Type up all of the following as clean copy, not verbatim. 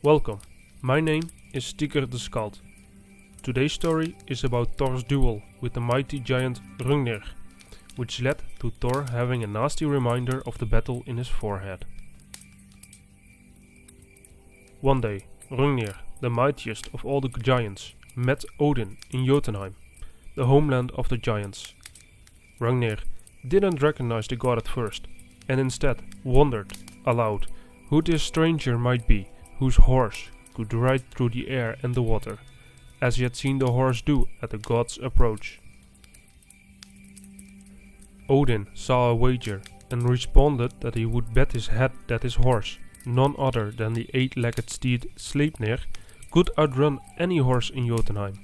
Welcome, my name is Stigr the Skald. Today's story is about Thor's duel with the mighty giant Hrungnir, which led to Thor having a nasty reminder of the battle in his forehead. One day, Hrungnir, the mightiest of all the giants, met Odin in Jotunheim, the homeland of the giants. Hrungnir didn't recognize the god at first, and instead wondered aloud who this stranger might be, whose horse could ride through the air and the water, as he had seen the horse do at the god's approach. Odin saw a wager and responded that he would bet his head that his horse, none other than the 8-legged steed Sleipnir, could outrun any horse in Jotunheim.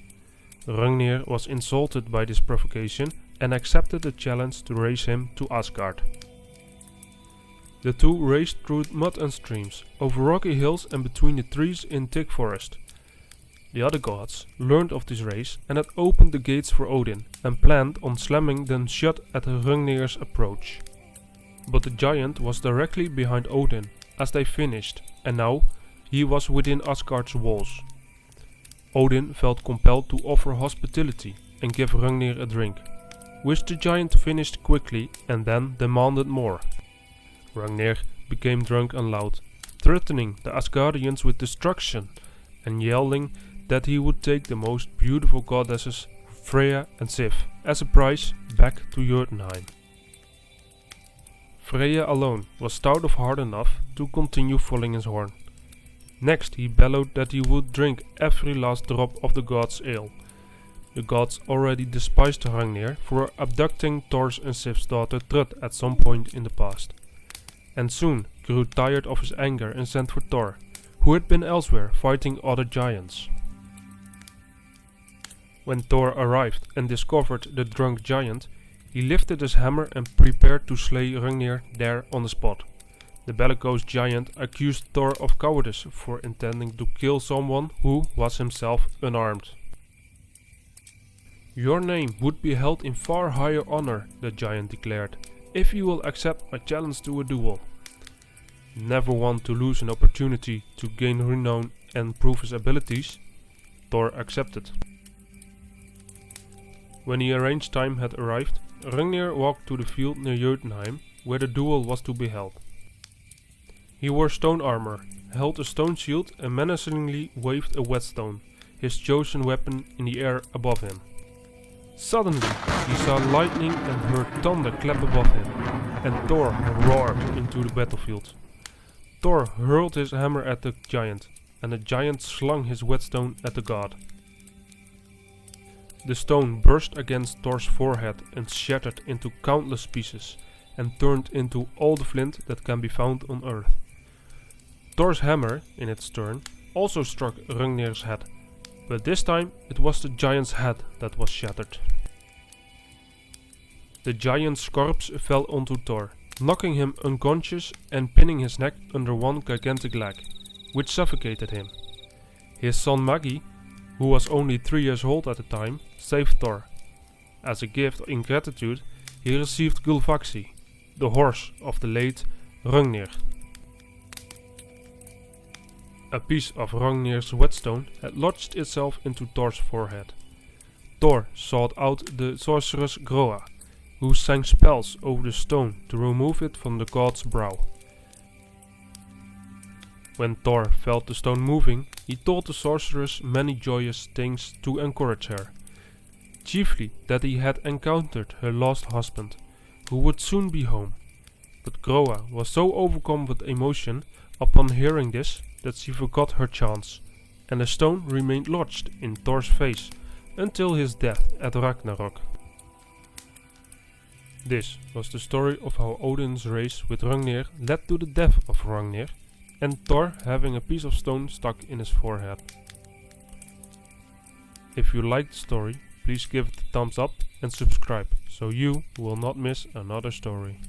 Hrungnir was insulted by this provocation and accepted the challenge to race him to Asgard. The two raced through mud and streams, over rocky hills and between the trees in thick forest. The other gods learned of this race and had opened the gates for Odin and planned on slamming them shut at Hrungnir's approach. But the giant was directly behind Odin as they finished, and now he was within Asgard's walls. Odin felt compelled to offer hospitality and give Hrungnir a drink, which the giant finished quickly and then demanded more. Hrungnir became drunk and loud, threatening the Asgardians with destruction and yelling that he would take the most beautiful goddesses Freya and Sif as a prize back to Jotunheim. Freya alone was stout of heart enough to continue following his horn. Next he bellowed that he would drink every last drop of the god's ale. The gods already despised Hrungnir for abducting Thor's and Sif's daughter Trud at some point in the past, and soon grew tired of his anger and sent for Thor, who had been elsewhere fighting other giants. When Thor arrived and discovered the drunk giant, he lifted his hammer and prepared to slay Hrungnir there on the spot. The bellicose giant accused Thor of cowardice for intending to kill someone who was himself unarmed. "Your name would be held in far higher honor," the giant declared, "if you will accept my challenge to a duel." Never one to lose an opportunity to gain renown and prove his abilities, Thor accepted. When the arranged time had arrived, Hrungnir walked to the field near Jotunheim, where the duel was to be held. He wore stone armor, held a stone shield and menacingly waved a whetstone, his chosen weapon, in the air above him. Suddenly he saw lightning and heard thunder clap above him, and Thor roared into the battlefield. Thor hurled his hammer at the giant, and the giant slung his whetstone at the god. The stone burst against Thor's forehead and shattered into countless pieces, and turned into all the flint that can be found on earth. Thor's hammer, in its turn, also struck Hrungnir's head, but this time it was the giant's head that was shattered. The giant's corpse fell onto Thor, knocking him unconscious and pinning his neck under one gigantic leg, which suffocated him. His son Magi, who was only 3 years old at the time, saved Thor. As a gift in gratitude, he received Gulfaxi, the horse of the late Hrungnir. A piece of Hrungnir's whetstone had lodged itself into Thor's forehead. Thor sought out the sorceress Groa, who sang spells over the stone to remove it from the god's brow. When Thor felt the stone moving, he told the sorceress many joyous things to encourage her, chiefly that he had encountered her lost husband, who would soon be home. But Groa was so overcome with emotion upon hearing this that she forgot her chance, and the stone remained lodged in Thor's face until his death at Ragnarok. This was the story of how Odin's race with Hrungnir led to the death of Hrungnir, and Thor having a piece of stone stuck in his forehead. If you liked the story, please give it a thumbs up and subscribe, so you will not miss another story.